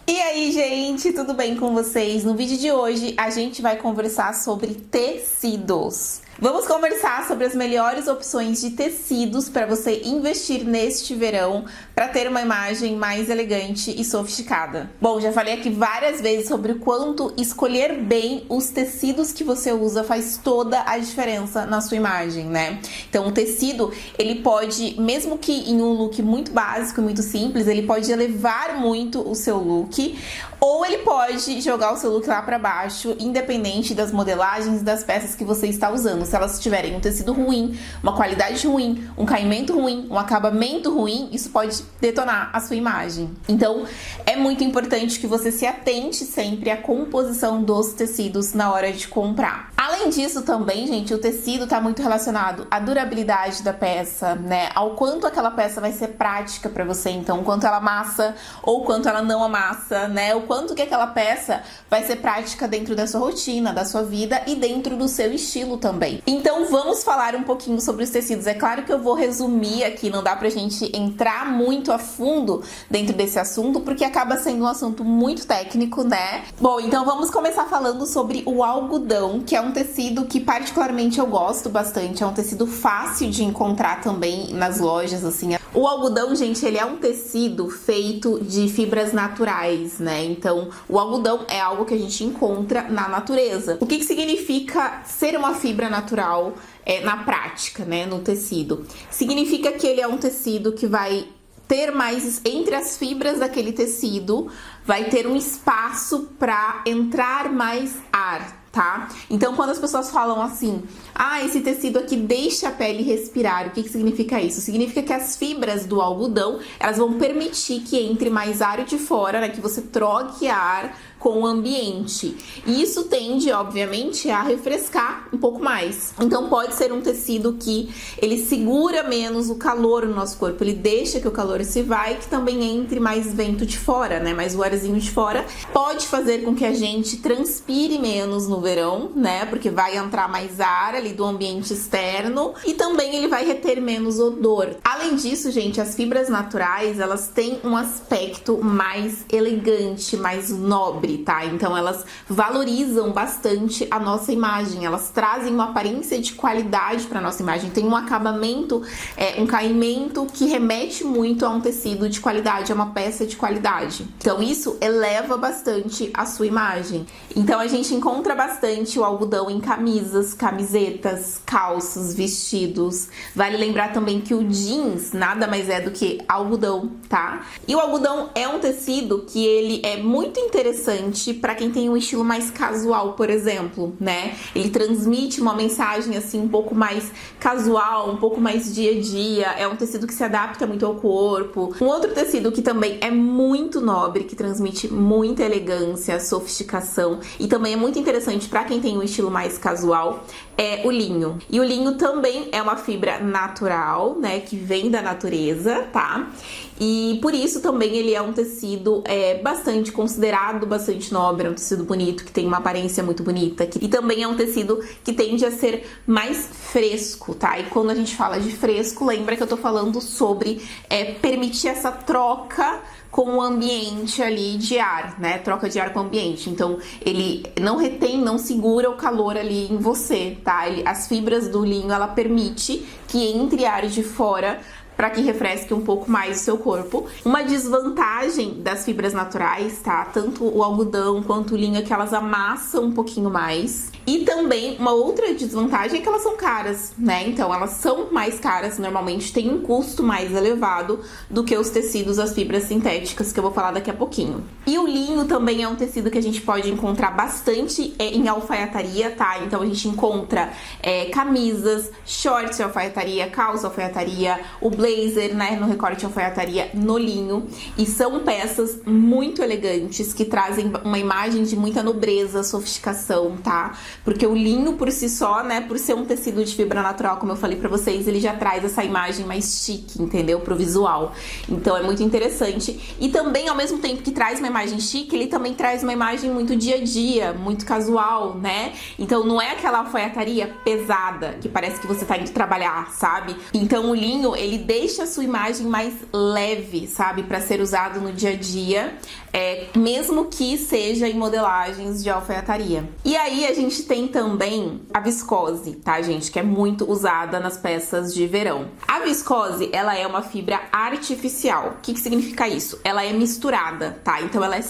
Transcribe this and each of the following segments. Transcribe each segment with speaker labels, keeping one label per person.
Speaker 1: E aí, gente, tudo bem com vocês? No vídeo de hoje a gente vai conversar sobre tecidos. Vamos conversar sobre as melhores opções de tecidos para você investir neste verão para ter uma imagem mais elegante e sofisticada. Bom, já falei aqui várias vezes sobre o quanto escolher bem os tecidos que você usa faz toda a diferença na sua imagem, né? Então, o tecido, ele pode, mesmo que em um look muito básico e muito simples, ele pode elevar muito o seu look, ou ele pode jogar o seu look lá para baixo, independente das modelagens e das peças que você está usando. Se elas tiverem um tecido ruim, uma qualidade ruim, um caimento ruim, um acabamento ruim, isso pode detonar a sua imagem. Então, é muito importante que você se atente sempre à composição dos tecidos na hora de comprar. Além disso também, gente, o tecido está muito relacionado à durabilidade da peça, né? Ao quanto aquela peça vai ser prática para você, então, o quanto ela amassa ou quanto ela não amassa, né? O quanto que aquela peça vai ser prática dentro da sua rotina, da sua vida e dentro do seu estilo também. Então vamos falar um pouquinho sobre os tecidos. É claro que eu vou resumir aqui, não dá pra gente entrar muito a fundo dentro desse assunto, porque acaba sendo um assunto muito técnico, né? Bom, então vamos começar falando sobre o algodão, que é um tecido que particularmente eu gosto bastante. É um tecido fácil de encontrar também nas lojas, assim. O algodão, gente, ele é um tecido feito de fibras naturais, né? Então, o algodão é algo que a gente encontra na natureza. O que significa ser uma fibra natural na prática, né? No tecido? Significa que ele é um tecido que vai ter mais, entre as fibras daquele tecido, vai ter um espaço para entrar mais ar, tá? Então, quando as pessoas falam assim, esse tecido aqui deixa a pele respirar, o que significa isso? Significa que as fibras do algodão, elas vão permitir que entre mais ar de fora, né? Que você troque ar com o ambiente. E isso tende, obviamente, a refrescar um pouco mais. Então, pode ser um tecido que ele segura menos o calor no nosso corpo, ele deixa que o calor se vá e que também entre mais vento de fora, né? Mais o arzinho de fora. Pode fazer com que a gente transpire menos no verão, né? Porque vai entrar mais ar ali do ambiente externo e também ele vai reter menos odor. Além disso, gente, as fibras naturais, elas têm um aspecto mais elegante, mais nobre, tá? Então elas valorizam bastante a nossa imagem, elas trazem uma aparência de qualidade para nossa imagem, tem um acabamento, um caimento que remete muito a um tecido de qualidade, a uma peça de qualidade. Então isso eleva bastante a sua imagem. Então a gente encontra bastante o algodão em camisas, camisetas, calças, vestidos. Vale lembrar também que o jeans nada mais é do que algodão, tá? E o algodão é um tecido que ele é muito interessante para quem tem um estilo mais casual, por exemplo, né? Ele transmite uma mensagem assim um pouco mais casual, um pouco mais dia a dia. É um tecido que se adapta muito ao corpo. Um outro tecido que também é muito nobre, que transmite muita elegância, sofisticação e também é muito interessante para quem tem um estilo mais casual, é o linho. E o linho também é uma fibra natural, né? Que vem da natureza, tá? E por isso também ele é um tecido bastante considerado, bastante nobre, é um tecido bonito, que tem uma aparência muito bonita. E também é um tecido que tende a ser mais fresco, tá? E quando a gente fala de fresco, lembra que eu tô falando sobre permitir essa troca com o ambiente ali de ar, né? Troca de ar com o ambiente. Então, ele não retém, não segura o calor ali em você, tá? As fibras do linho, ela permite que entre ar de fora para que refresque um pouco mais o seu corpo. Uma desvantagem das fibras naturais, tá? Tanto o algodão quanto o linho é que elas amassam um pouquinho mais. E também uma outra desvantagem é que elas são caras, né? Então elas são mais caras, normalmente tem um custo mais elevado do que os tecidos, as fibras sintéticas, que eu vou falar daqui a pouquinho. E o linho também é um tecido que a gente pode encontrar bastante em alfaiataria, tá? Então a gente encontra camisas, shorts de alfaiataria, calça de alfaiataria, o blazer, né, no recorte de alfaiataria no linho. E são peças muito elegantes que trazem uma imagem de muita nobreza, sofisticação, tá? Porque o linho por si só, né, por ser um tecido de fibra natural, como eu falei pra vocês, ele já traz essa imagem mais chique, entendeu? Pro visual. Então é muito interessante. E também, ao mesmo tempo que traz uma imagem chique, ele também traz uma imagem muito dia a dia, muito casual, né? Então não é aquela alfaiataria pesada, que parece que você tá indo trabalhar, sabe? Então o linho, ele deixa a sua imagem mais leve, sabe? Pra ser usado no dia a dia. mesmo que seja em modelagens de alfaiataria. E aí a gente tem também a viscose, tá, gente? Que é muito usada nas peças de verão. A viscose, ela é uma fibra artificial. O que significa isso? Ela é misturada, tá? Então ela é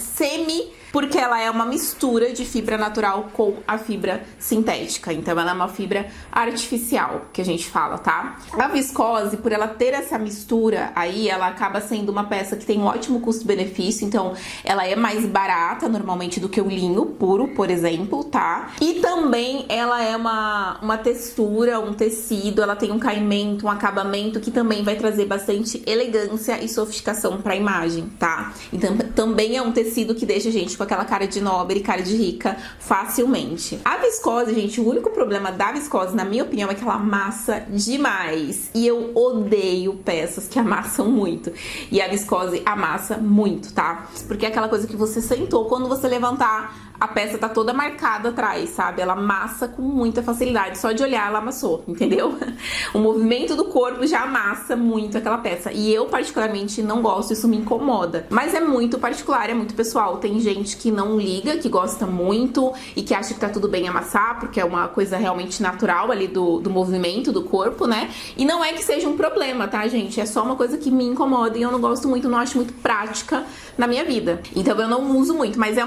Speaker 1: porque ela é uma mistura de fibra natural com a fibra sintética. Então ela é uma fibra artificial, que a gente fala, tá? A viscose, por ela ter essa mistura aí, ela acaba sendo uma peça que tem um ótimo custo-benefício. Então ela é mais barata normalmente do que o linho puro, por exemplo, tá? E também ela é uma textura, um tecido, ela tem um caimento, um acabamento que também vai trazer bastante elegância e sofisticação pra imagem, tá? Então também é um tecido que deixa a gente com aquela cara de nobre, cara de rica, facilmente. A viscose, gente, o único problema da viscose, na minha opinião, é que ela amassa demais. E eu odeio peças que amassam muito. E a viscose amassa muito, tá? Porque é aquela coisa que você sentou, quando você levantar, a peça tá toda marcada atrás, sabe? Ela amassa com muita facilidade. Só de olhar, ela amassou, entendeu? O movimento do corpo já amassa muito aquela peça. E eu, particularmente, não gosto, isso me incomoda. Mas é muito particular, é muito pessoal. Tem gente que não liga, que gosta muito e que acha que tá tudo bem amassar, porque é uma coisa realmente natural ali do movimento do corpo, né? E não é que seja um problema, tá, gente? É só uma coisa que me incomoda e eu não gosto muito, não acho muito prática na minha vida. Então eu não uso muito, mas é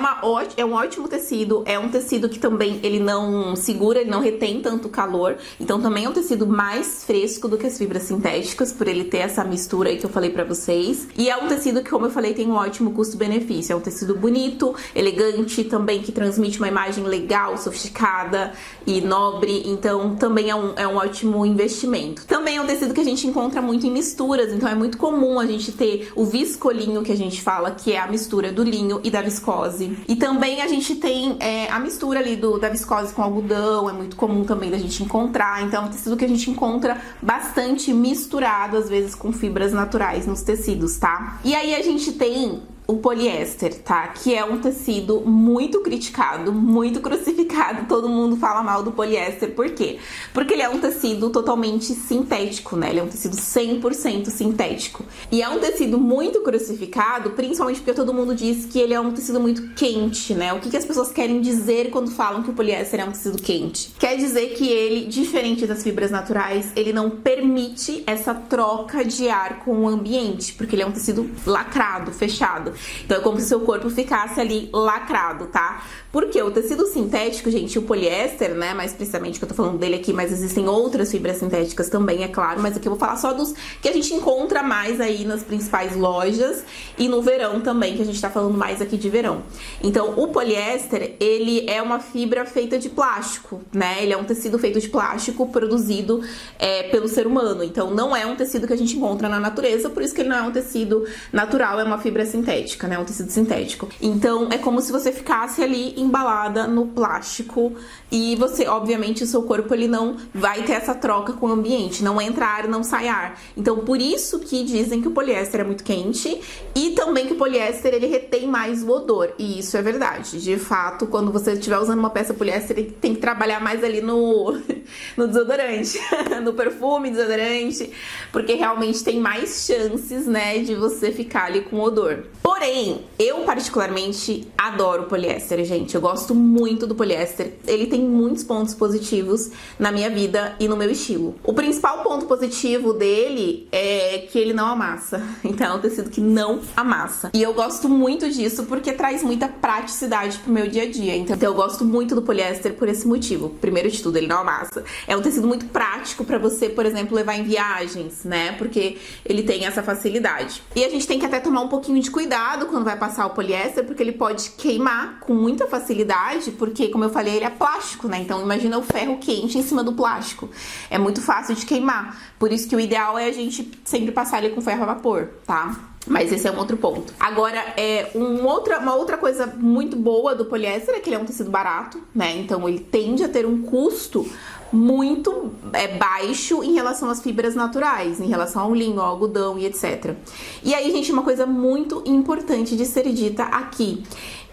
Speaker 1: um ótimo tecido, é um tecido que também ele não segura, ele não retém tanto calor, então também é um tecido mais fresco do que as fibras sintéticas, por ele ter essa mistura aí que eu falei pra vocês, e é um tecido que, como eu falei, tem um ótimo custo-benefício, é um tecido bonito, elegante, também que transmite uma imagem legal, sofisticada e nobre, então também é um ótimo investimento. Também é um tecido que a gente encontra muito em misturas, então é muito comum a gente ter o viscolinho, que a gente fala, que é a mistura do linho e da viscose, e também a gente tem a mistura ali da viscose com algodão, é muito comum também da gente encontrar, então é um tecido que a gente encontra bastante misturado, às vezes com fibras naturais nos tecidos, tá? E aí a gente tem o poliéster, tá? Que é um tecido muito criticado, muito crucificado. Todo mundo fala mal do poliéster. Por quê? Porque ele é um tecido totalmente sintético, né? Ele é um tecido 100% sintético. E é um tecido muito crucificado, principalmente porque todo mundo diz que ele é um tecido muito quente, né? O que as pessoas querem dizer quando falam que o poliéster é um tecido quente? Quer dizer que ele, diferente das fibras naturais, ele não permite essa troca de ar com o ambiente, porque ele é um tecido lacrado, fechado. Então é como se o seu corpo ficasse ali lacrado, tá? Porque o tecido sintético, gente, o poliéster, né, mais precisamente, que eu tô falando dele aqui, mas existem outras fibras sintéticas também, é claro, mas aqui eu vou falar só dos que a gente encontra mais aí nas principais lojas e no verão também, que a gente tá falando mais aqui de verão. Então, o poliéster, ele é uma fibra feita de plástico, né? Ele é um tecido feito de plástico produzido pelo ser humano. Então, não é um tecido que a gente encontra na natureza, por isso que ele não é um tecido natural, é uma fibra sintética, né? Um tecido sintético. Então, é como se você ficasse ali embalada no plástico e você, obviamente, o seu corpo, ele não vai ter essa troca com o ambiente, não entra ar, não sai ar. Então, por isso que dizem que o poliéster é muito quente e também que o poliéster, ele retém mais o odor. E isso é verdade. De fato, quando você estiver usando uma peça poliéster, ele tem que trabalhar mais ali no desodorante, no perfume, desodorante, porque realmente tem mais chances, né, de você ficar ali com odor. Porém, eu particularmente adoro poliéster, gente. Eu gosto muito do poliéster. Ele tem muitos pontos positivos na minha vida e no meu estilo. O principal ponto positivo dele é que ele não amassa. Então é um tecido que não amassa. E eu gosto muito disso porque traz muita praticidade pro meu dia a dia. Então eu gosto muito do poliéster por esse motivo. Primeiro de tudo, ele não amassa. É um tecido muito prático pra você, por exemplo, levar em viagens, né? Porque ele tem essa facilidade. E a gente tem que até tomar um pouquinho de cuidado quando vai passar o poliéster, porque ele pode queimar com muita facilidade, porque, como eu falei, ele é plástico, né? Então imagina o ferro quente em cima do plástico. É muito fácil de queimar. Por isso que o ideal é a gente sempre passar ele com ferro a vapor, tá? Mas esse é um outro ponto. Agora, uma outra coisa muito boa do poliéster é que ele é um tecido barato, né? Então ele tende a ter um custo muito baixo em relação às fibras naturais, em relação ao linho, ao algodão e etc. E aí, gente, uma coisa muito importante de ser dita aqui.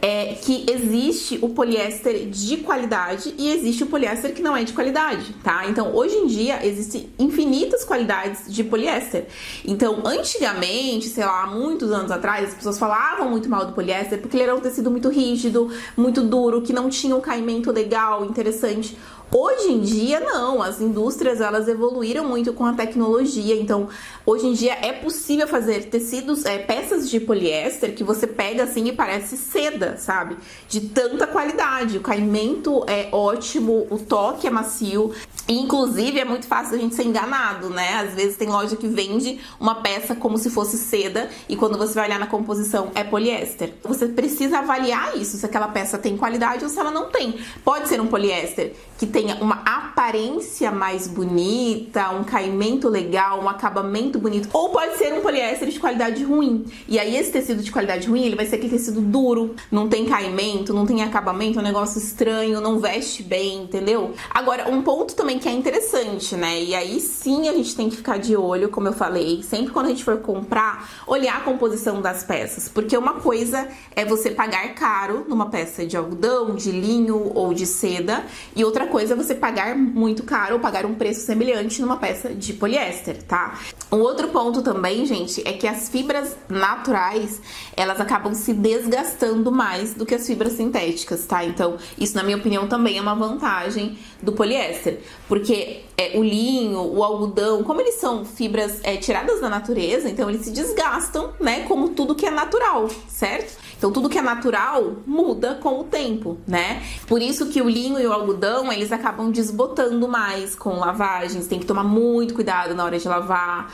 Speaker 1: é que existe o poliéster de qualidade e existe o poliéster que não é de qualidade, tá? Então, hoje em dia, existem infinitas qualidades de poliéster. Então, antigamente, sei lá, há muitos anos atrás, as pessoas falavam muito mal do poliéster porque ele era um tecido muito rígido, muito duro, que não tinha um caimento legal, interessante. Hoje em dia, não. As indústrias, elas evoluíram muito com a tecnologia. Então, hoje em dia é possível fazer tecidos, peças de poliéster que você pega assim e parece seda, sabe? De tanta qualidade. O caimento é ótimo, o toque é macio. Inclusive, é muito fácil a gente ser enganado, né? Às vezes tem loja que vende uma peça como se fosse seda e quando você vai olhar na composição é poliéster. Você precisa avaliar isso, se aquela peça tem qualidade ou se ela não tem. Pode ser um poliéster que tenha uma aparência mais bonita, um caimento legal, um acabamento bonito, ou pode ser um poliéster de qualidade ruim. E aí esse tecido de qualidade ruim, ele vai ser aquele tecido duro, não tem caimento, não tem acabamento, é um negócio estranho, não veste bem, entendeu? Agora, um ponto também que é interessante, né? E aí sim a gente tem que ficar de olho, como eu falei, sempre quando a gente for comprar, olhar a composição das peças, porque uma coisa é você pagar caro numa peça de algodão, de linho ou de seda, e outra coisa é você pagar muito caro ou pagar um preço semelhante numa peça de poliéster, tá? Um outro ponto também, gente, é que as fibras naturais, elas acabam se desgastando mais do que as fibras sintéticas, tá? Então, isso na minha opinião também é uma vantagem do poliéster, porque o linho, o algodão, como eles são fibras tiradas da natureza, então eles se desgastam, né? Como tudo que é natural, certo? Então, tudo que é natural muda com o tempo, né? Por isso que o linho e o algodão, eles acabam desbotando mais com lavagens. Tem que tomar muito cuidado na hora de lavar.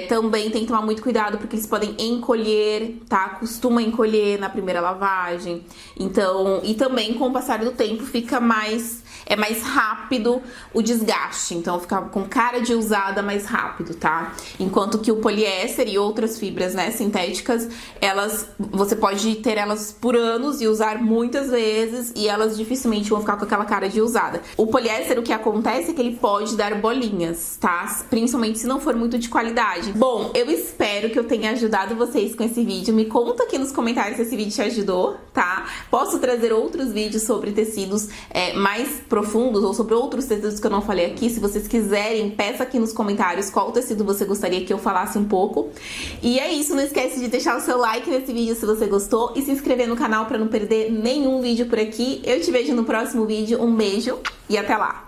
Speaker 1: Também tem que tomar muito cuidado porque eles podem encolher, tá? Costuma encolher na primeira lavagem. Então, e também com o passar do tempo fica mais rápido o desgaste, então fica com cara de usada mais rápido, tá? Enquanto que o poliéster e outras fibras, né, sintéticas, você pode ter elas por anos e usar muitas vezes e elas dificilmente vão ficar com aquela cara de usada. O poliéster, o que acontece é que ele pode dar bolinhas, tá? Principalmente se não for muito de qualidade. Bom, eu espero que eu tenha ajudado vocês com esse vídeo. Me conta aqui nos comentários se esse vídeo te ajudou, tá? Posso trazer outros vídeos sobre tecidos mais profundos ou sobre outros tecidos que eu não falei aqui. Se vocês quiserem, peça aqui nos comentários qual tecido você gostaria que eu falasse um pouco. E é isso, não esquece de deixar o seu like nesse vídeo se você gostou e se inscrever no canal para não perder nenhum vídeo por aqui. Eu te vejo no próximo vídeo, um beijo e até lá!